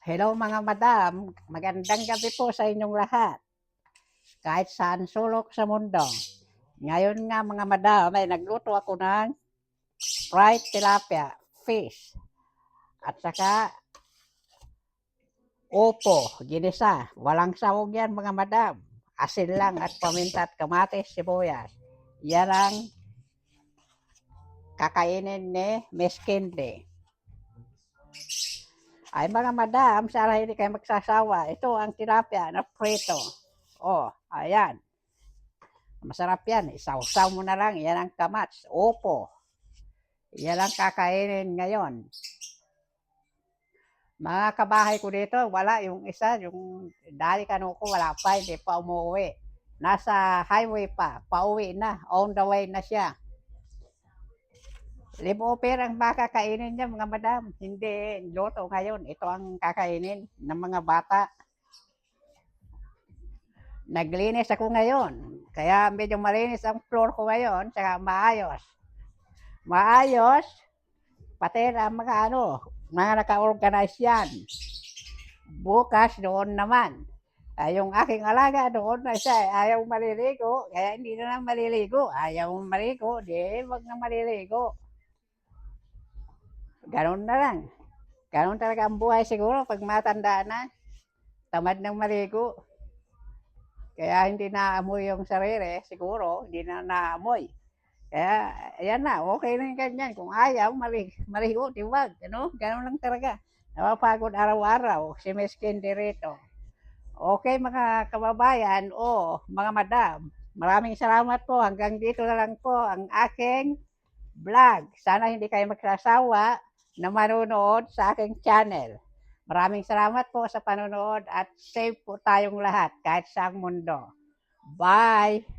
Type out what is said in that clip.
Hello mga madam, magandang gabi po sa inyong lahat. Kahit saan sulok sa mundo. Ngayon nga mga madam ay nagluto ako ng fried tilapia, fish, at saka opo, ginisa. Walang sawog yan mga madam. Asin lang at paminta at kamatis, sibuyas. Yan ang kakainin ni Miss Kinley. Ay mga madam, sana hindi kayo magsasawa. Ito ang tilapia na prito. Oh, ayan. Masarap yan. Isawsaw mo na lang. Yan ang kamats. Opo. Yan ang kakainin ngayon. Mga kabahay ko dito, wala. Yung isa, yung dali ko, wala pa. Hindi pa umuwi. Nasa highway pa. Pauwi na. On the way na siya. Live over ang makakainin niya mga madam. Hindi loto ngayon. Ito ang kakainin ng mga bata. Naglinis ako ngayon. Kaya medyo malinis ang floor ko ngayon. Saka maayos. Maayos. Pati ang mga naka-organize yan. Bukas doon naman. Yung aking alaga doon na siya, ayaw maliligo, kaya hindi na lang maliligo. Ayaw maligo, di wag na maliligo. Ganun na lang. Ganun talaga ang buhay siguro pag matanda na. Tamad ng maligo. Kaya hindi naamoy yung sarili, siguro, hindi na naamoy. Kaya, ayan na, okay na yung ganyan. Kung ayaw, maligo, tiwag. Ano? Ganun lang talaga. Napapagod araw-araw, si Miss Candy rito. Okay mga kababayan o mga madam, maraming salamat po. Hanggang dito na lang po ang aking vlog. Sana hindi kayo magsasawa na manonood sa aking channel. Maraming salamat po sa panonood at safe po tayong lahat kahit sa mundo. Bye!